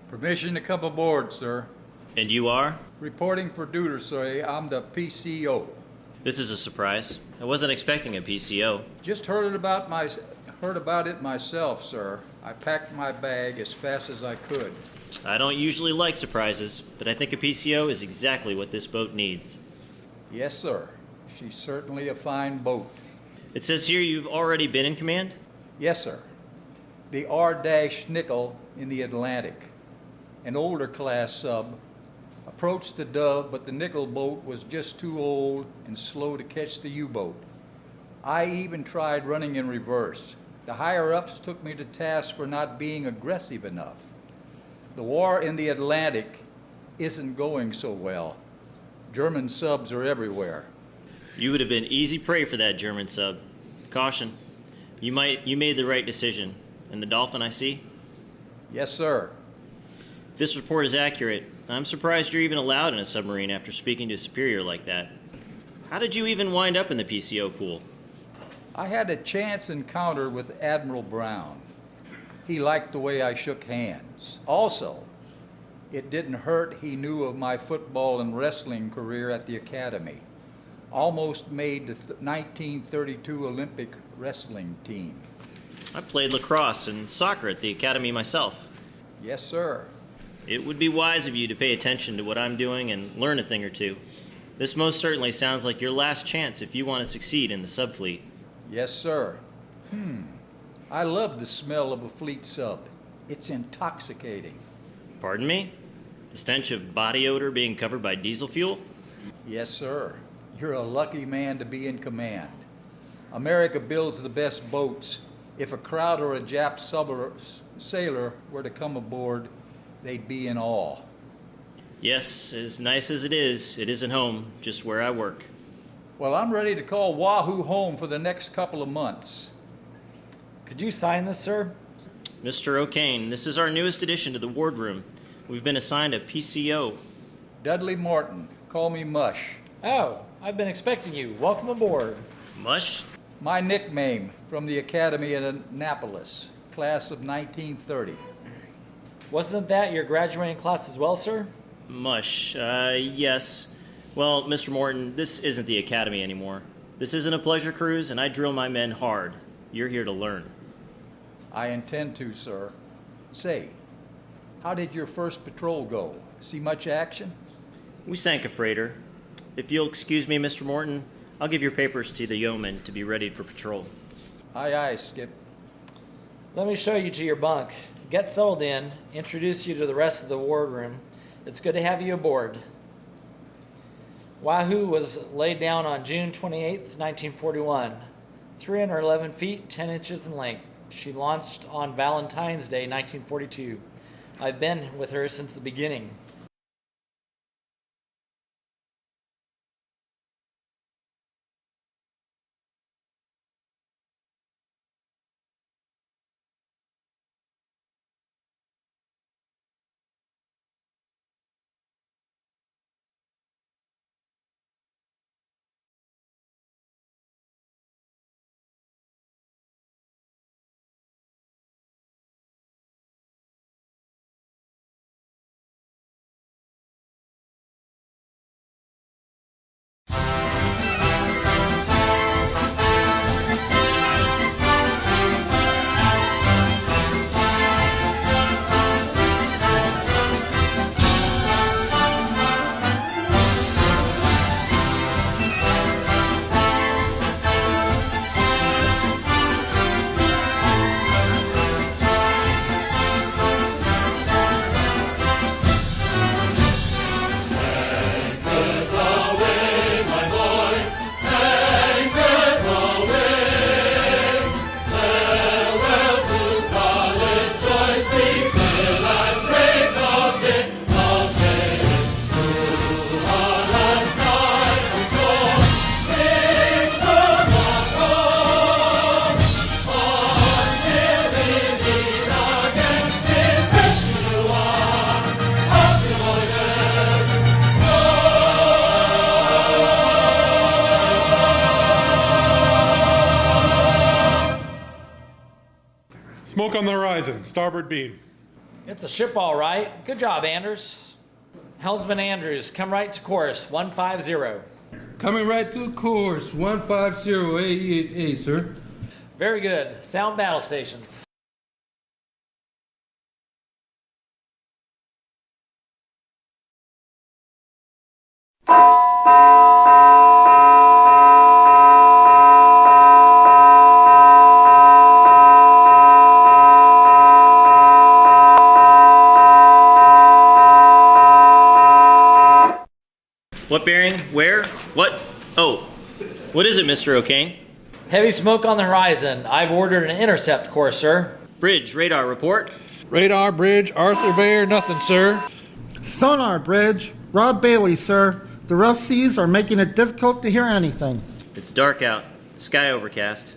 Permission to come aboard, sir. And you are? Reporting for duty, sir. I'm the PCO. This is a surprise. I wasn't expecting a PCO. Just heard about it myself, sir. I packed my bag as fast as I could. I don't usually like surprises, but I think a PCO is exactly what this boat needs. Yes, sir. She's certainly a fine boat. It says here you've already been in command? Yes, sir. The R-Nickel in the Atlantic, an older class sub, approached the Dove, but the Nickel boat was just too old and slow to catch the U-boat. I even tried running in reverse. The higher-ups took me to task for not being aggressive enough. The war in the Atlantic isn't going so well. German subs are everywhere. You would have been easy prey for that German sub. Caution. You made the right decision. And the Dolphin I see? Yes, sir. If this report is accurate, I'm surprised you're even allowed in a submarine after speaking to a superior like that. How did you even wind up in the PCO pool? I had a chance encounter with Admiral Brown. He liked the way I shook hands. Also, it didn't hurt he knew of my football and wrestling career at the academy. Almost made the 1932 Olympic wrestling team. I played lacrosse and soccer at the academy myself. Yes, sir. It would be wise of you to pay attention to what I'm doing and learn a thing or two. This most certainly sounds like your last chance if you want to succeed in the subfleet. Yes, sir. I love the smell of a fleet sub. It's intoxicating. Pardon me? The stench of body odor being covered by diesel fuel? Yes, sir. You're a lucky man to be in command. America builds the best boats. If a Crowd or a Jap sailor were to come aboard, they'd be in awe. Yes, as nice as it isn't home, just where I work. Well, I'm ready to call Wahoo home for the next couple of months. Could you sign this, sir? Mr. O'Kane, this is our newest addition to the wardroom. We've been assigned a PCO. Dudley Martin. Call me Mush. Oh, I've been expecting you. Welcome aboard. Mush? My nickname from the Academy at Annapolis, class of 1930. Wasn't that your graduating class as well, sir? Mush, yes. Well, Mr. Morton, this isn't the academy anymore. This isn't a pleasure cruise, and I drill my men hard. You're here to learn. I intend to, sir. Say, how did your first patrol go? See much action? We sank a freighter. If you'll excuse me, Mr. Morton, I'll give your papers to the yeoman to be ready for patrol. Aye, aye, Skip. Let me show you to your bunk. Get settled in, introduce you to the rest of the wardroom. It's good to have you aboard. Wahoo was laid down on June 28th, 1941. 311 feet, 10 inches in length. She launched on Valentine's Day, 1942. I've been with her since the beginning. Smoke on the horizon, starboard beam. It's a ship, all right. Good job, Anders. Helmsman Andrews, come right to course 150. Coming right to course, 150, sir. Very good. Sound battle stations. What bearing? Where? What? Oh, what is it, Mr. O'Kane? Heavy smoke on the horizon. I've ordered an intercept course, sir. Bridge, radar, report. Radar, bridge, Arthur Bear, nothing, sir. Sonar bridge. Rob Bailey, sir. The rough seas are making it difficult to hear anything. It's dark out. Sky overcast.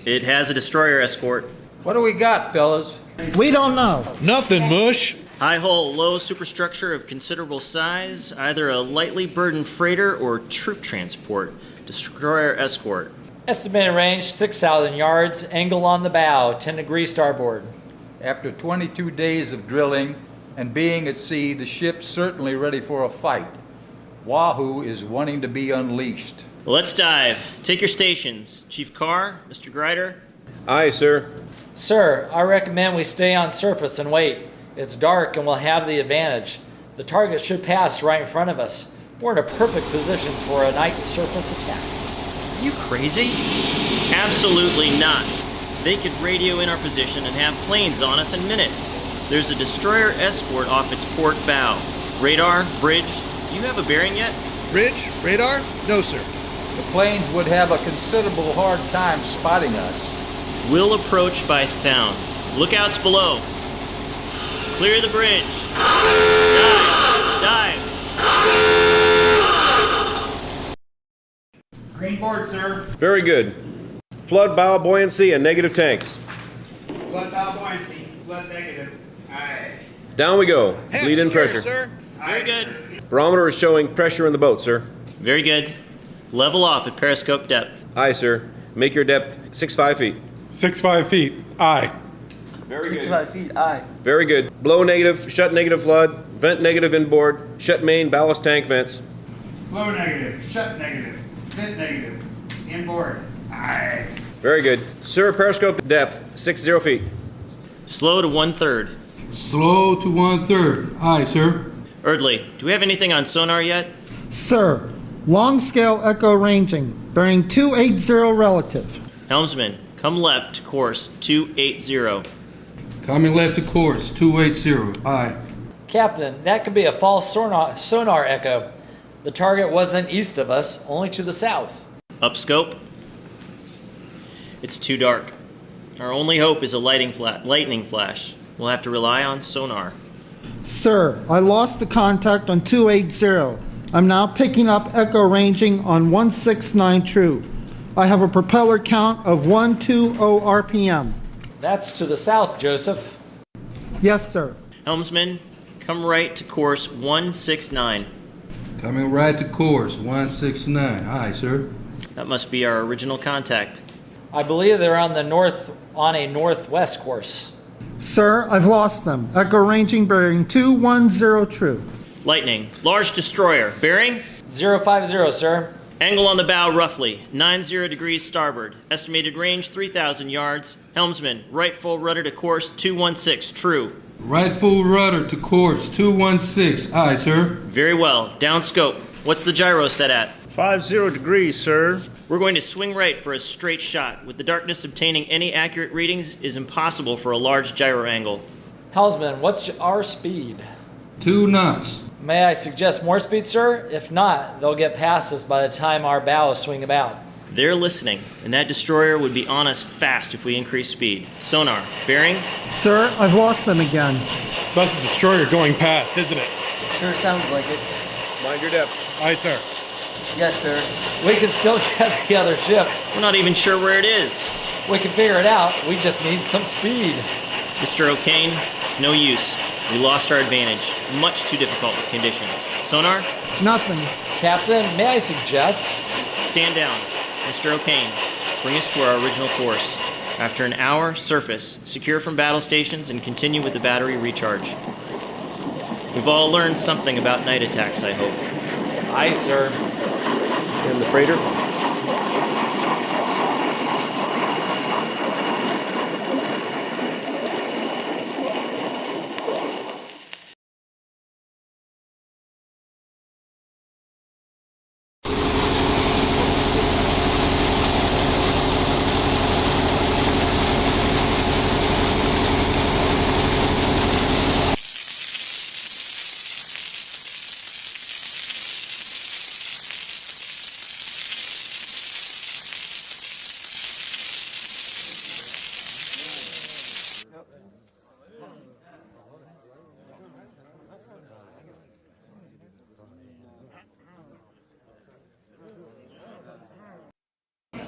It has a destroyer escort. What do we got, fellas? We don't know. Nothing, mush. High hull, low superstructure of considerable size, either a lightly burdened freighter or troop transport. Destroyer escort. Estimated range 6,000 yards. Angle on the bow 10 degrees starboard. After 22 days of drilling and being at sea, the ship's certainly ready for a fight. Wahoo is wanting to be unleashed. Let's dive. Take your stations. Chief Carr, Mr. Grider. Aye, sir. Sir, I recommend we stay on surface and wait. It's dark and we'll have the advantage. The target should pass right in front of us. We're in a perfect position for a night surface attack. Are you crazy? Absolutely not. They could radio in our position and have planes on us in minutes. There's a destroyer escort off its port bow. Radar, bridge. Do you have a bearing yet? Bridge, radar, no, sir. The planes would have a considerable hard time spotting us. We'll approach by sound. Lookouts below. Clear the bridge. Dive. Green board, sir. Very good. Flood bow buoyancy and negative tanks. Flood bow buoyancy. Flood negative. Aye. Down we go. Hands Lead in clear, pressure. sir. Very good. Barometer is showing pressure in the boat, sir. Very good. Level off at periscope depth. Aye, sir. Make your depth 6'5" feet. 6'5" feet. Aye. Very good. 6'5" feet. Aye. Very good. Blow negative, shut negative flood, vent negative inboard, shut main ballast tank vents. Blow negative. Shut negative. Vent negative. Inboard. Aye. Very good. Sir, periscope depth 60 feet. Slow to 1/3. Slow to 1/3. Aye, sir. Erdley, do we have anything on sonar yet? Sir, long scale echo ranging, bearing 280 relative. Helmsman, come left to course 280. Coming left to course, 280. Aye. Captain, that could be a false sonar echo. The target wasn't east of us, only to the south. Upscope. It's too dark. Our only hope is a lightning flash. We'll have to rely on sonar. Sir, I lost the contact on 280. I'm now picking up echo ranging on 169 true. I have a propeller count of 120 RPM. That's to the south, Joseph. Yes, sir. Helmsman, come right to course 169. Coming right to course, 169. Aye, sir. That must be our original contact. I believe they're on a northwest course. Sir, I've lost them. Echo ranging bearing 210 true. Lightning, large destroyer, bearing? 050, sir. Angle on the bow roughly, 90 degrees starboard. Estimated range 3,000 yards. Helmsman, right full rudder to course 216, true. Right full rudder to course, 216. Aye, sir. Very well, downscope. What's the gyro set at? 50 degrees, sir. We're going to swing right for a straight shot. With the darkness, obtaining any accurate readings is impossible for a large gyro angle. Helmsman, what's our speed? 2 knots. May I suggest more speed, sir? If not, they'll get past us by the time our bows swing about. They're listening, and that destroyer would be on us fast if we increase speed. Sonar, bearing? Sir, I've lost them again. That's a destroyer going past, isn't it? Sure sounds like it. Mind your depth. Aye, sir. Yes, sir. We can still get the other ship. We're not even sure where it is. We can figure it out. We just need some speed. Mr. O'Kane, it's no use. We lost our advantage. Much too difficult with conditions. Sonar? Nothing. Captain, may I suggest? Stand down. Mr. O'Kane, bring us to our original course. After an hour, surface, secure from battle stations, and continue with the battery recharge. We've all learned something about night attacks, I hope. Aye, sir. And the freighter?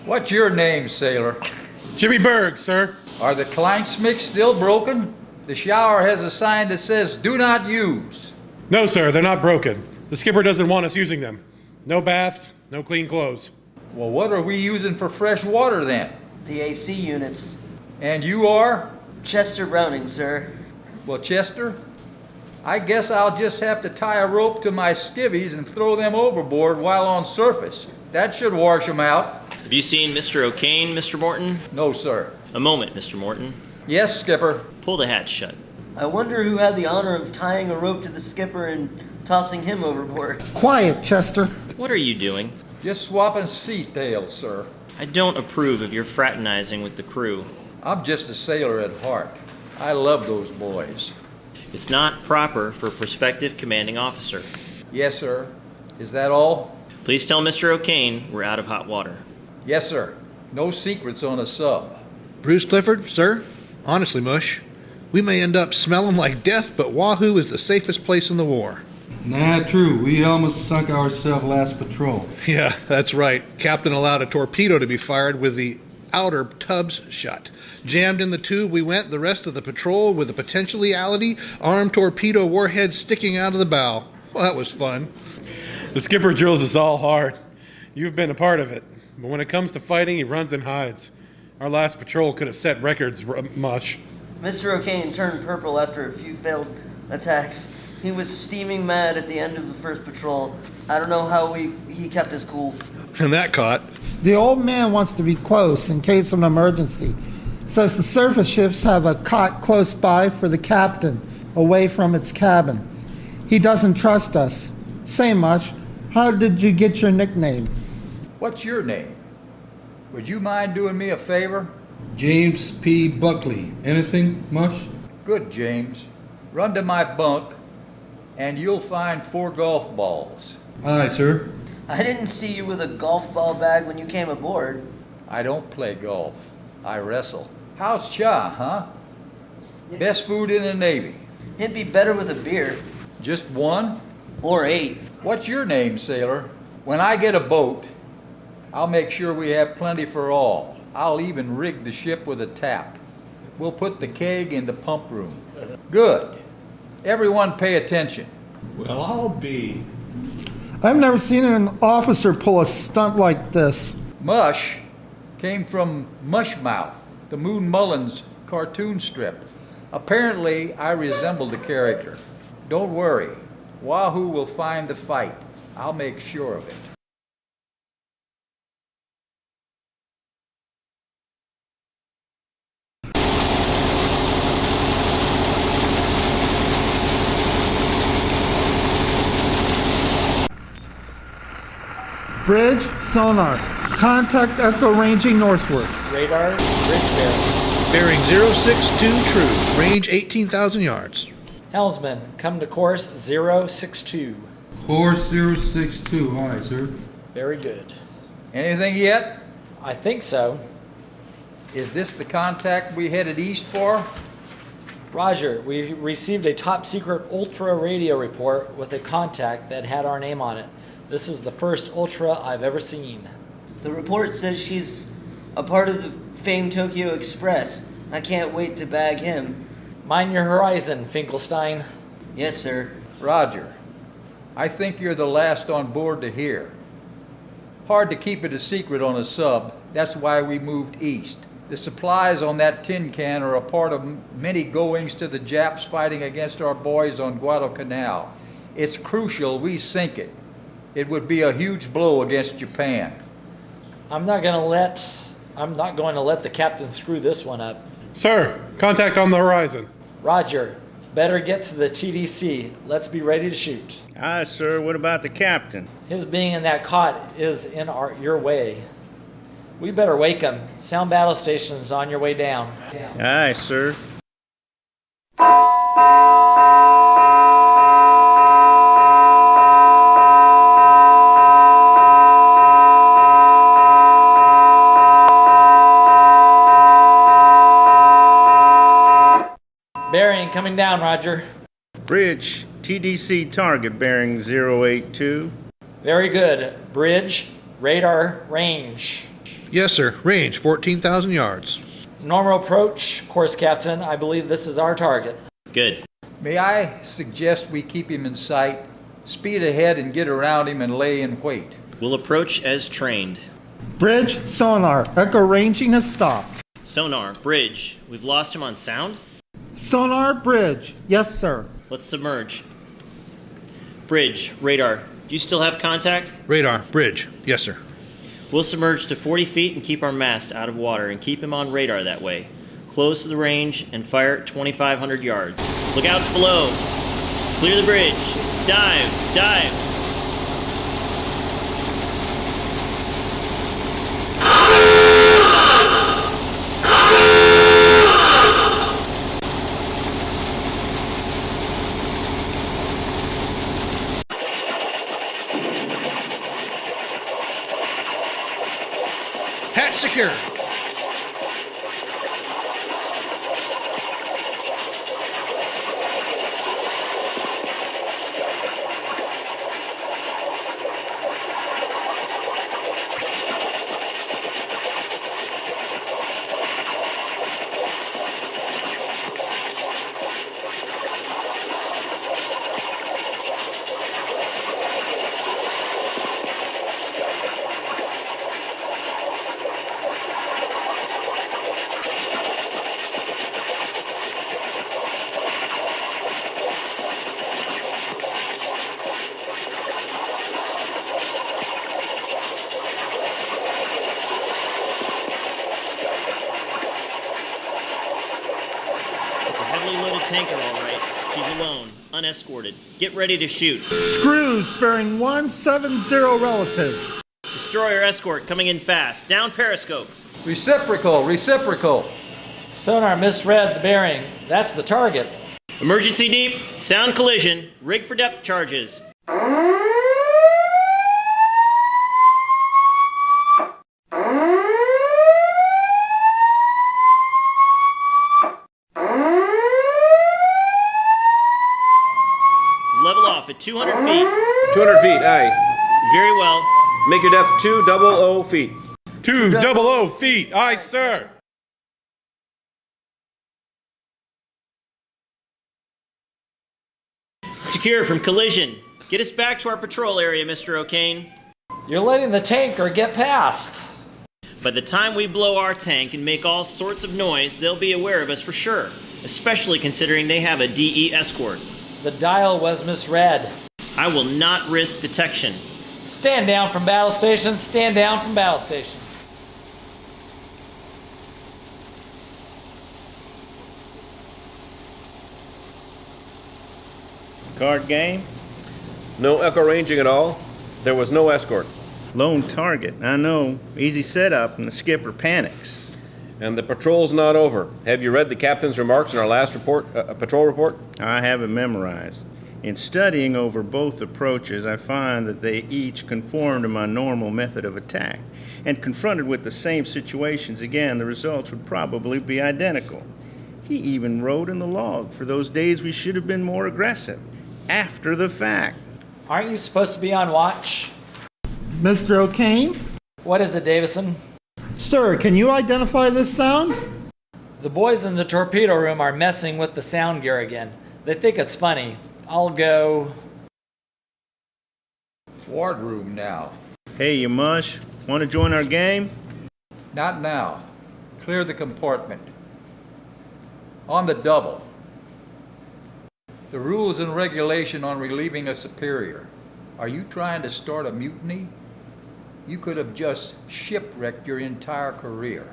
What's your name, sailor? Jimmy Berg, sir. Are the Kleinschmicks still broken? The shower has a sign that says, "Do not use." No, sir, they're not broken. The skipper doesn't want us using them. No baths, no clean clothes. Well, what are we using for fresh water then? The AC units. And you are? Chester Browning, sir. Well, Chester, I guess I'll just have to tie a rope to my skivvies and throw them overboard while on surface. That should wash them out. Have you seen Mr. O'Kane, Mr. Morton? No, sir. A moment, Mr. Morton. Yes, Skipper. Pull the hatch shut. I wonder who had the honor of tying a rope to the skipper and tossing him overboard. Quiet, Chester. What are you doing? Just swapping sea tails, sir. I don't approve of your fraternizing with the crew. I'm just a sailor at heart. I love those boys. It's not proper for a prospective commanding officer. Yes, sir. Is that all? Please tell Mr. O'Kane we're out of hot water. Yes, sir. No secrets on a sub. Bruce Clifford, sir? Honestly, Mush, we may end up smelling like death, but Wahoo is the safest place in the war. Nah, true. We almost sunk ourselves last patrol. Yeah, that's right. Captain allowed a torpedo to be fired with the outer tubs shut. Jammed in the tube, we went the rest of the patrol with a potentiality armed torpedo warhead sticking out of the bow. Well, that was fun. The skipper drills us all hard. You've been a part of it. But when it comes to fighting, he runs and hides. Our last patrol could have set records, Mush. Mr. O'Kane turned purple after a few failed attacks. He was steaming mad at the end of the first patrol. I don't know how he kept his cool. And that caught. The old man wants to be close in case of an emergency. Says the surface ships have a cot close by for the captain, away from its cabin. He doesn't trust us. Say, Mush, how did you get your nickname? What's your name? Would you mind doing me a favor? James P. Buckley. Anything, Mush? Good, James. Run to my bunk, and you'll find 4 golf balls. Aye, sir. I didn't see you with a golf ball bag when you came aboard. I don't play golf. I wrestle. How's cha, huh? Best food in the Navy. It'd be better with a beer. Just one? Or 8. What's your name, sailor? When I get a boat, I'll make sure we have plenty for all. I'll even rig the ship with a tap. We'll put the keg in the pump room. Good. Everyone pay attention. Well, I'll be. I've never seen an officer pull a stunt like this. Mush came from Mushmouth, the Moon Mullins cartoon strip. Apparently, I resemble the character. Don't worry. Wahoo will find the fight. I'll make sure of it. Bridge, sonar. Contact echo ranging northward. Radar, bridge bearing. Bearing 062 true. Range 18,000 yards. Helmsman, come to course 062. Course 062. Aye, sir. Very good. Anything yet? I think so. Is this the contact we headed east for? Roger, we received a top secret ultra radio report with a contact that had our name on it. This is the first ultra I've ever seen. The report says she's a part of the famed Tokyo Express. I can't wait to bag him. Mind your horizon, Finkelstein. Yes, sir. Roger. I think you're the last on board to hear. Hard to keep it a secret on a sub. That's why we moved east. The supplies on that tin can are a part of many goings to the Japs fighting against our boys on Guadalcanal. It's crucial we sink it. It would be a huge blow against Japan. I'm not going to let the captain screw this one up. Sir, contact on the horizon. Roger. Better get to the TDC. Let's be ready to shoot. Aye, sir. What about the captain? His being in that cot is in your way. We better wake him. Sound battle stations on your way down. Aye, sir. Bearing coming down, Roger. Bridge, TDC target bearing 082. Very good. Bridge, radar, range. Yes, sir. Range 14,000 yards. Normal approach, course captain. I believe this is our target. Good. May I suggest we keep him in sight, speed ahead and get around him and lay in wait. We'll approach as trained. Bridge, sonar. Echo ranging has stopped. Sonar, bridge. We've lost him on sound? Sonar, bridge. Yes, sir. Let's submerge. Bridge, radar. Do you still have contact? Radar, bridge. Yes, sir. We'll submerge to 40 feet and keep our mast out of water and keep him on radar that way. Close to the range and fire at 2,500 yards. Lookouts below. Clear the bridge. Dive, dive. Hatch secure. It's a heavily loaded tanker, all right. She's alone, unescorted. Get ready to shoot. Screws bearing 170 relative. Destroyer escort coming in fast. Down periscope. Reciprocal, reciprocal. Sonar misread the bearing. That's the target. Emergency deep. Sound collision. Rig for depth charges. Level off at 200 feet. 200 feet, aye. Very well. Make your depth 200 feet. 200 feet. Aye, sir. Secure from collision. Get us back to our patrol area, Mr. O'Kane. You're letting the tanker get past. By the time we blow our tank and make all sorts of noise, they'll be aware of us for sure, especially considering they have a DE escort. The dial was misread. I will not risk detection. Stand down from battle station. Stand down from battle station. Card game? No echo ranging at all. There was no escort. Lone target. I know. Easy setup, and the skipper panics. And the patrol's not over. Have you read the captain's remarks in our last report, patrol report? I have it memorized. In studying over both approaches, I find that they each conform to my normal method of attack. And confronted with the same situations again, the results would probably be identical. He even wrote in the log for those days we should have been more aggressive. After the fact. Aren't you supposed to be on watch? Mr. O'Kane? What is it, Davison? Sir, can you identify this sound? The boys in the torpedo room are messing with the sound gear again. They think it's funny. I'll go... Wardroom now. Hey, you mush. Want to join our game? Not now. Clear the compartment. On the double. The rules and regulation on relieving a superior. Are you trying to start a mutiny? You could have just shipwrecked your entire career.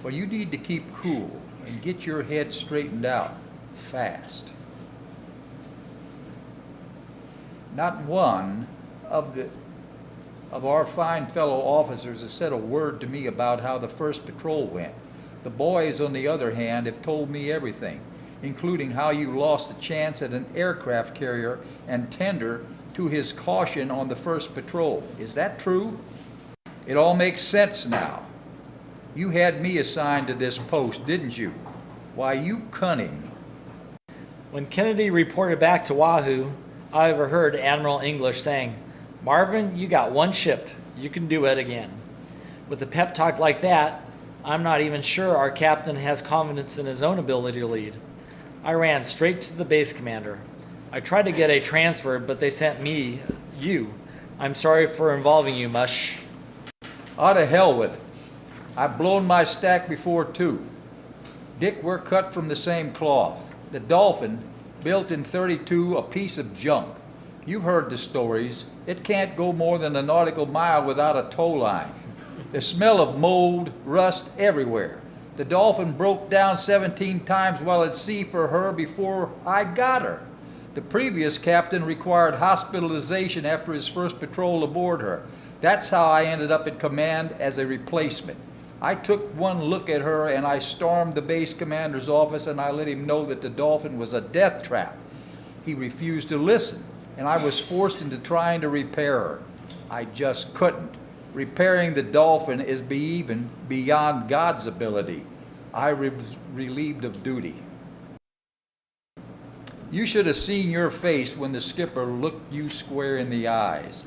Well, you need to keep cool and get your head straightened out fast. Not one of our fine fellow officers has said a word to me about how the first patrol went. The boys, on the other hand, have told me everything, including how you lost a chance at an aircraft carrier and tender to his caution on the first patrol. Is that true? It all makes sense now. You had me assigned to this post, didn't you? Why, you cunning. When Kennedy reported back to Wahoo, I overheard Admiral English saying, "Marvin, you got one ship. You can do it again." With a pep talk like that, I'm not even sure our captain has confidence in his own ability to lead. I ran straight to the base commander. I tried to get a transfer, but they sent me, you. I'm sorry for involving you, Mush. Oh, to hell with it. I've blown my stack before, too. Dick, we're cut from the same cloth. The Dolphin, built in '32, a piece of junk. You've heard the stories. It can't go more than a nautical mile without a tow line. The smell of mold, rust everywhere. The Dolphin broke down 17 times while at sea for her before I got her. The previous captain required hospitalization after his first patrol aboard her. That's how I ended up in command as a replacement. I took one look at her and I stormed the base commander's office and I let him know that the Dolphin was a death trap. He refused to listen and I was forced into trying to repair her. I just couldn't. Repairing the Dolphin is even beyond God's ability. I was relieved of duty. You should have seen your face when the skipper looked you square in the eyes.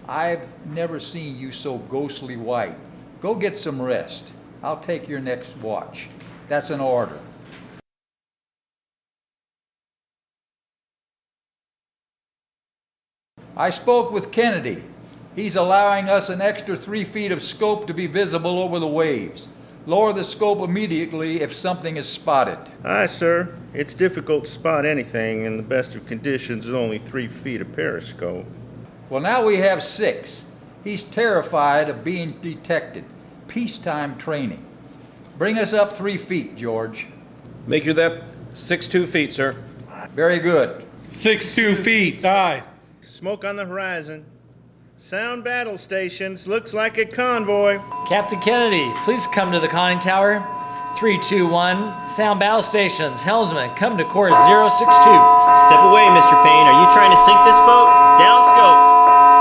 I've never seen you so ghostly white. Go get some rest. I'll take your next watch. That's an order. I spoke with Kennedy. He's allowing us an extra 3 feet of scope to be visible over the waves. Lower the scope immediately if something is spotted. Aye, sir. It's difficult to spot anything in the best of conditions with only 3 feet of periscope. Well, now we have 6. He's terrified of being detected. Peacetime training. Bring us up 3 feet, George. Make your depth 6'2" feet, sir. Very good. 6'2" feet. Aye. Smoke on the horizon. Sound battle stations. Looks like a convoy. Captain Kennedy, please come to the conning tower. 321, sound battle stations. Helmsman, come to course 062. Step away, Mr. Payne. Are you trying to sink this boat? Down scope.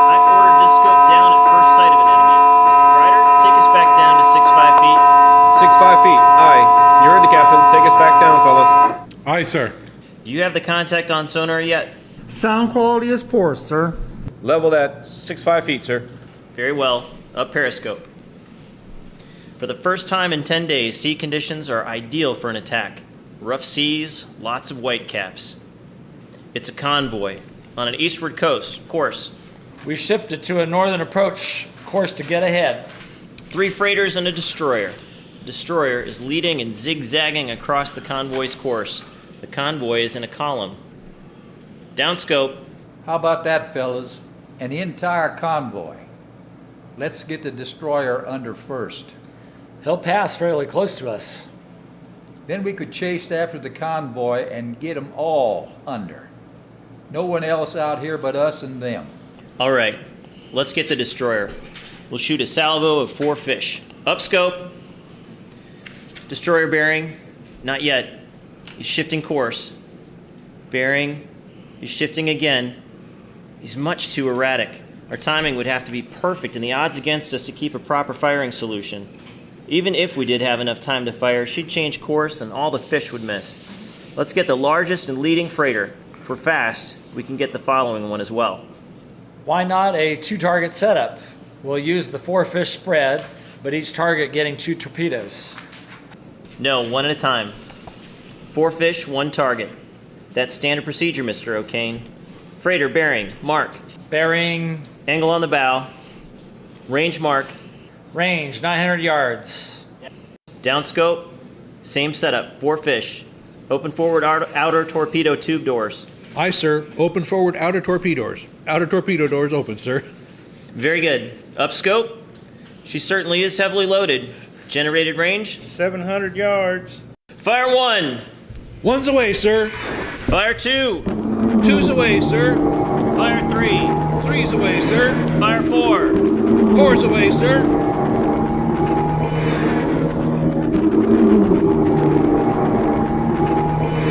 I ordered this scope down at first sight of an enemy. Mr. Ryder, take us back down to 65 feet. 65 feet. Aye. You heard the captain. Take us back down, fellas. Aye, sir. Do you have the contact on sonar yet? Sound quality is poor, sir. Leveled at 65 feet, sir. Very well. Up periscope. For the first time in 10 days, sea conditions are ideal for an attack. Rough seas, lots of whitecaps. It's a convoy on an eastward course. We shifted to a northern approach course to get ahead. 3 freighters and a destroyer. The destroyer is leading and zigzagging across the convoy's course. The convoy is in a column. Down scope. How about that, fellas? An entire convoy. Let's get the destroyer under first. He'll pass fairly close to us. Then we could chase after the convoy and get them all under. No one else out here but us and them. All right, let's get the destroyer. We'll shoot a salvo of 4 fish. Up scope. Destroyer bearing. Not yet. He's shifting course. Bearing. He's shifting again. He's much too erratic. Our timing would have to be perfect and the odds against us to keep a proper firing solution. Even if we did have enough time to fire, she'd change course and all the fish would miss. Let's get the largest and leading freighter. If we're fast, we can get the following one as well. Why not a 2-target setup? We'll use the 4-fish spread, but each target getting 2 torpedoes. No, one at a time. 4 fish, 1 target. That's standard procedure, Mr. O'Kane. Freighter bearing, mark. Bearing. Angle on the bow. Range mark. Range 900 yards. Downscope, same setup, 4 fish. Open forward outer torpedo tube doors. Aye, sir. Open forward outer torpedoes. Outer torpedo doors open, sir. Very good. Upscope, she certainly is heavily loaded. Generated range, 700 yards. fire 1, 1's away, sir. fire 2, 2's away, sir. fire 3, 3's away, sir. fire 4, 4's away, sir.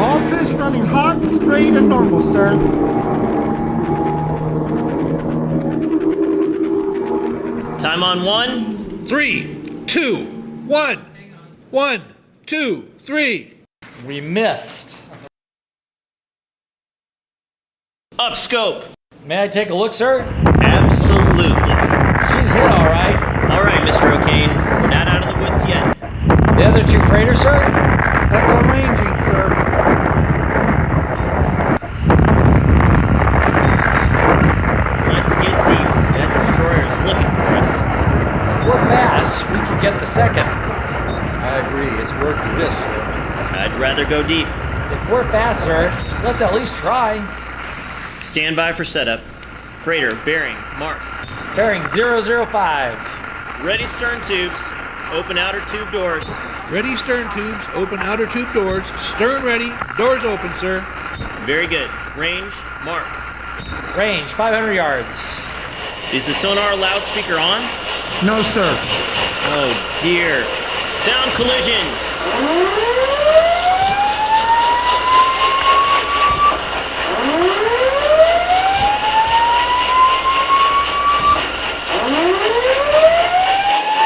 All fish running hot, straight, and normal, sir. time on 1, 3, 2, 1. 1, 2, 3. We missed. upscope. May I take a look, sir? Absolutely. She's hit all right. All right, Mr. O'Kane, we're not out of the woods yet. The other 2 freighters, sir? Echo ranging, sir. Let's get deep. That destroyer's looking for us. If we're fast, we could get the second. I agree, it's worth the risk, sir. I'd rather go deep. If we're fast, sir, let's at least try. Stand by for setup. Freighter, bearing, mark. Bearing 005. Ready stern tubes. Open outer tube doors. Ready stern tubes, open outer tube doors. Stern ready, doors open, sir. Very good. Range, mark. Range 500 yards. Is the sonar loudspeaker on? No, sir. Oh dear. Sound collision.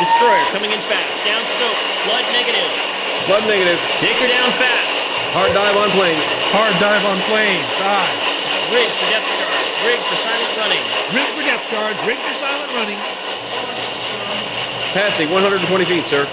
Destroyer coming in fast. Down scope. Flood negative. Flood negative. Take her down fast. Hard dive on planes. Hard dive on planes. Aye. Rig for depth charge. Rig for silent running. Rig for depth charge, rig for silent running. Passing 120 feet, sir.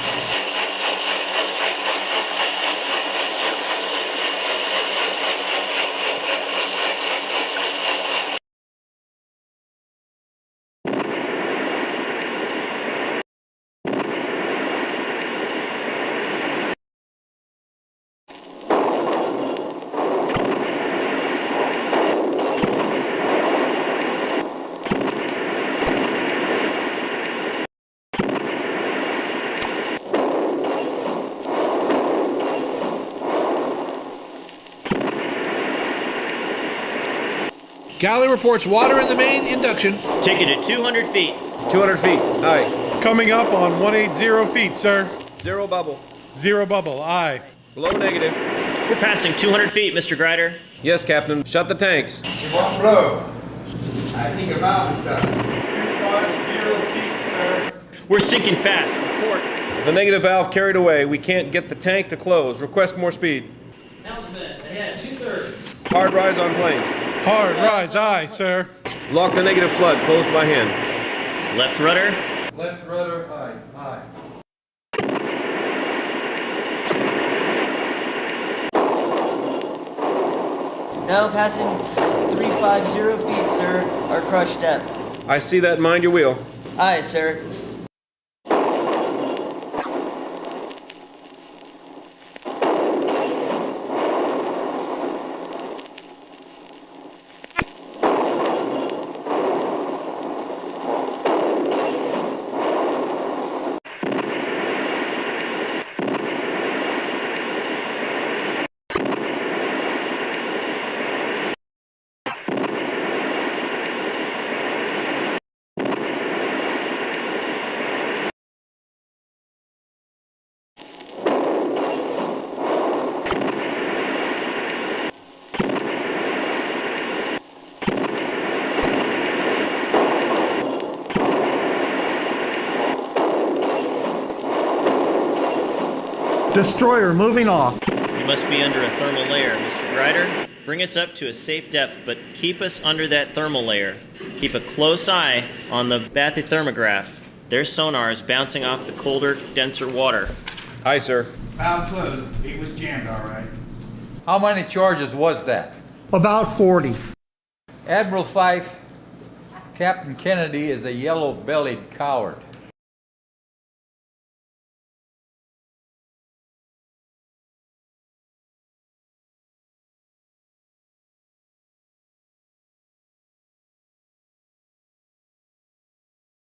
Galley reports water in the main induction. Take it at 200 feet. 200 feet. Aye. Coming up on 180 feet, sir. 0 bubble. 0 bubble. Aye. Below negative. We're passing 200 feet, Mr. Grider. Yes, Captain. Shut the tanks. She won't blow. I think about stuff. 250 feet, sir. We're sinking fast. Report. The negative valve carried away. We can't get the tank to close. Request more speed. Announcement ahead, 230. Hard rise on planes. Hard rise. Aye, sir. Lock the negative flood. Closed by hand. Left rudder. Left rudder, aye, aye. Now passing 350 feet, sir. Our crush depth. I see that. Mind your wheel. Aye, sir. Destroyer moving off. We must be under a thermal layer, Mr. Grider. Bring us up to a safe depth, but keep us under that thermal layer. Keep a close eye on the bathythermograph. Their sonar is bouncing off the colder, denser water. Aye, sir. Valve closed. He was jammed all right. How many charges was that? About 40. Admiral Fife, Captain Kennedy is a yellow-bellied coward.